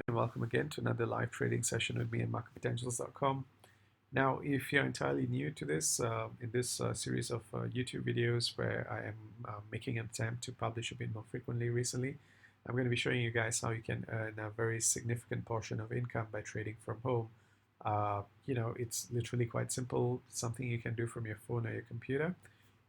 Welcome again to another live trading session with me at marketpotentials.com. Now, if you're entirely new to this, in this series of YouTube videos where I am making an attempt to publish a bit more frequently recently, I'm going to be showing you guys how you can earn a very significant portion of income by trading from home. It's literally quite simple, something you can do from your phone or your computer,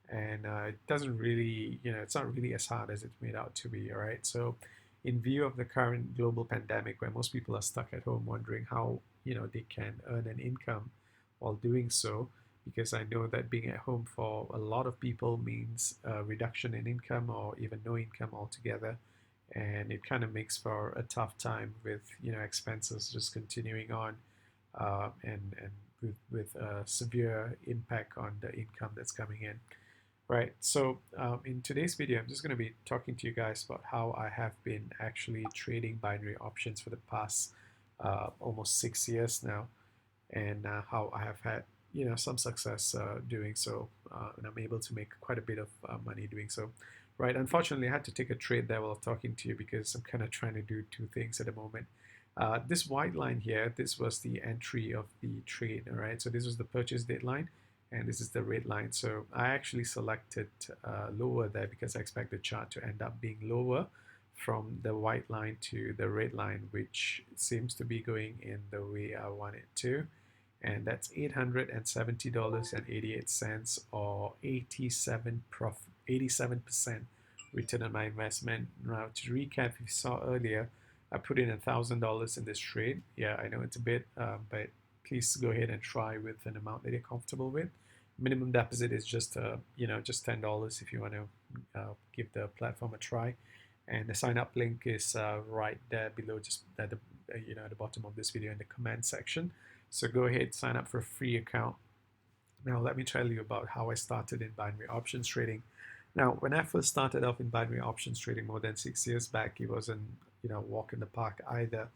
and it doesn't really, it's not really as hard as it's made out to be, all right? So in view of the current global pandemic where most people are stuck at home wondering how, they can earn an income while doing so, because I know that being at home for a lot of people means a reduction in income or even no income altogether. And it kind of makes for a tough time with, expenses just continuing on and with a severe impact on the income that's coming in. Right, so in today's video, I'm just going to be talking to you guys about how I have been actually trading binary options for the past almost 6 years now, and how I have had, some success doing so, and I'm able to make quite a bit of money doing so. Right, unfortunately, I had to take a trade there while talking to you because I'm kind of trying to do two things at the moment. This white line here, this was the entry of the trade, all right? So this was the purchase deadline, and this is the red line. So I actually selected lower there because I expect the chart to end up being lower from the white line to the red line, which seems to be going in the way I want it to. And that's $870.88 or 87% return on my investment. Now, to recap, if you saw earlier, I put in $1,000 in this trade. Yeah, I know it's a bit, but please go ahead and try with an amount that you're comfortable with. Minimum deposit is just just $10 if you want to give the platform a try. And the sign up link is right there below, just at the at the bottom of this video in the comment section. So go ahead, sign up for a free account. Now let me tell you about how I started in binary options trading. Now, when I first started off in binary options trading more than 6 years back, it wasn't walk in the park either.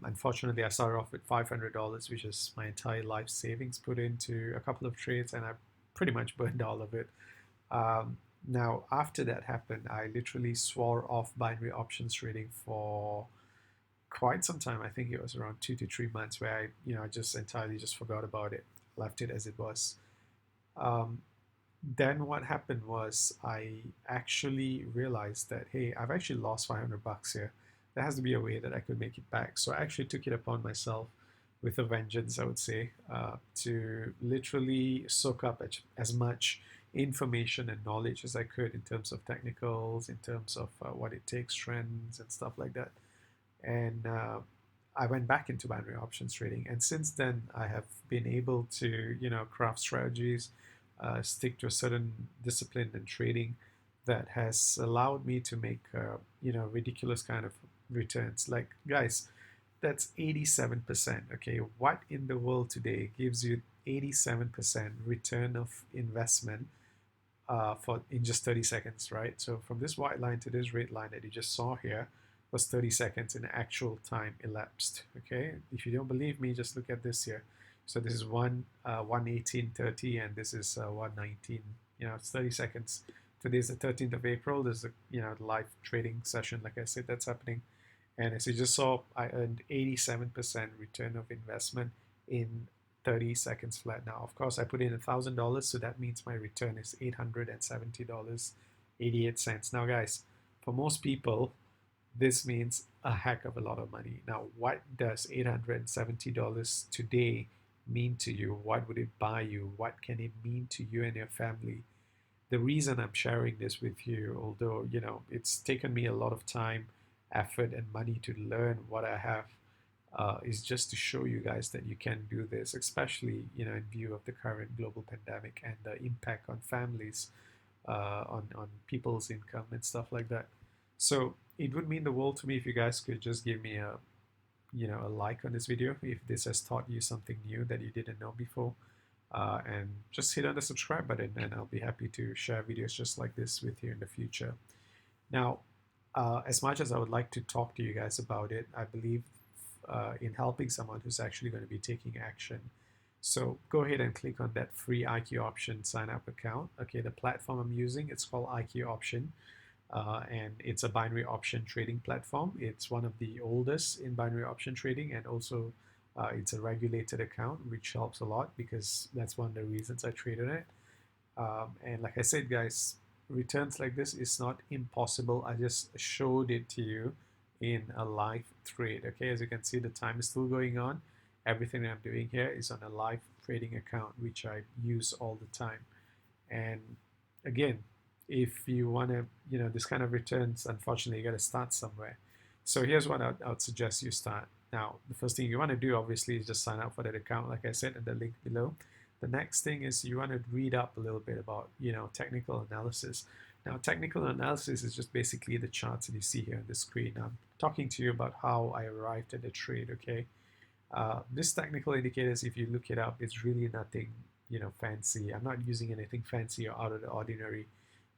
Unfortunately, I started off with $500, which is my entire life savings put into a couple of trades, and I pretty much burned all of it. Now, after that happened, I literally swore off binary options trading for quite some time. I think it was around 2 to 3 months where I just entirely just forgot about it, left it as it was. Then what happened was I actually realized that, hey, I've actually lost $500 here. There has to be a way that I could make it back. So I actually took it upon myself with a vengeance, I would say, to literally soak up as much information and knowledge as I could in terms of technicals, in terms of what it takes, trends and stuff like that. And I went back into binary options trading. And since then, I have been able to, craft strategies, stick to a certain discipline in trading that has allowed me to make, ridiculous kind of returns. Like, guys, that's 87%. Okay, what in the world today gives you 87% return of investment in just 30 seconds, right? So from this white line to this red line that you just saw here was 30 seconds in actual time elapsed. Okay, if you don't believe me, just look at this here. So this is 1:18:30, and this is 1:19. It's 30 seconds. Today is the 13th of April. There's a live trading session, like I said, that's happening. And as you just saw, I earned 87% return of investment in 30 seconds flat. Now, of course, I put in $1,000, so that means my return is $870.88. Now, guys, for most people, this means a heck of a lot of money. Now, what does $870 today mean to you? What would it buy you? What can it mean to you and your family? The reason I'm sharing this with you, although it's taken me a lot of time, effort, and money to learn what I have, is just to show you guys that you can do this, especially in view of the current global pandemic and the impact on families, on people's income and stuff like that. So it would mean the world to me if you guys could just give me a like on this video if this has taught you something new that you didn't know before, and just hit on the subscribe button, and I'll be happy to share videos just like this with you in the future. Now, as much as I would like to talk to you guys about it, I believe in helping someone who's actually going to be taking action. So go ahead and click on that free IQ option sign up account. Okay, the platform I'm using, it's called IQ option. And it's a binary option trading platform. It's one of the oldest in binary option trading, and also it's a regulated account, which helps a lot because that's one of the reasons I traded it. And like I said, guys, returns like this is not impossible. I just showed it to you in a live trade. Okay, as you can see, the time is still going on. Everything I'm doing here is on a live trading account, which I use all the time. And again, if you want to, this kind of returns, unfortunately, you got to start somewhere. So here's what I would suggest you start. Now, the first thing you want to do, obviously, is just sign up for that account, like I said, in the link below. The next thing is you want to read up a little bit about, technical analysis. Now, technical analysis is just basically the charts that you see here on the screen. I'm talking to you about how I arrived at the trade, okay? This technical indicators, if you look it up, it's really nothing, fancy. I'm not using anything fancy or out of the ordinary.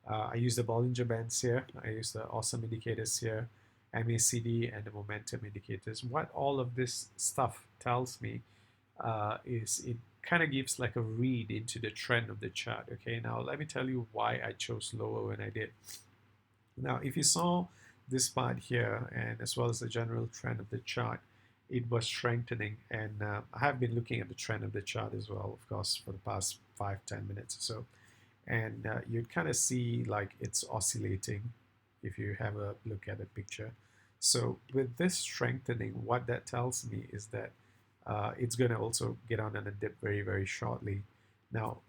I use the Bollinger Bands here. I use the awesome indicators here, MACD, and the momentum indicators. What all of this stuff tells me is it kind of gives like a read into the trend of the chart. Okay, now let me tell you why I chose lower when I did. Now, if you saw this part here, and as well as the general trend of the chart, it was strengthening, and I have been looking at the trend of the chart as well, of course, for the past 5-10 minutes or so, and you'd kind of see like it's oscillating if you have a look at the picture. So with this strengthening, what that tells me is that it's going to also get on a dip very, very shortly. Now,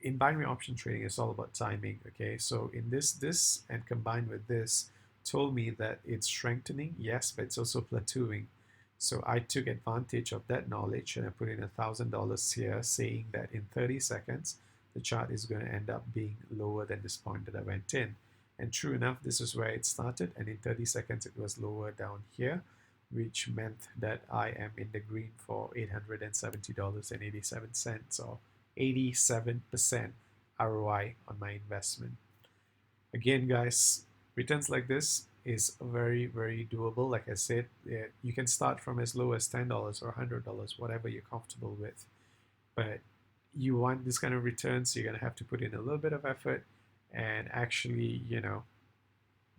in binary option trading, it's all about timing. Okay, so in this and combined with this, told me that it's strengthening, yes, but it's also plateauing. So I took advantage of that knowledge and I put in $1,000 here, saying that in 30 seconds, the chart is going to end up being lower than this point that I went in. And true enough, this is where it started, and in 30 seconds, it was lower down here, which meant that I am in the green for $870.87, or 87% ROI on my investment. Again, guys, returns like this is very, very doable. Like I said, you can start from as low as $10 or $100, whatever you're comfortable with. But you want this kind of returns, you're going to have to put in a little bit of effort and actually,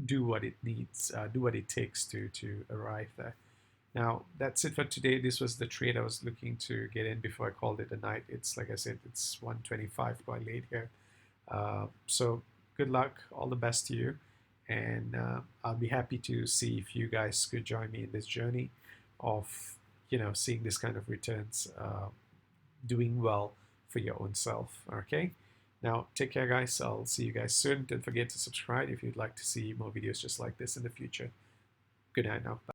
do what it needs, do what it takes to arrive there. Now, that's it for today. This was the trade I was looking to get in before I called it a night. It's like I said, it's 1:25, quite late here. So good luck, all the best to you, and I'll be happy to see if you guys could join me in this journey of, seeing this kind of returns, doing well for your own self. Okay. Now, take care, guys. I'll see you guys soon. Don't forget to subscribe if you'd like to see more videos just like this in the future. Good night now. Bye.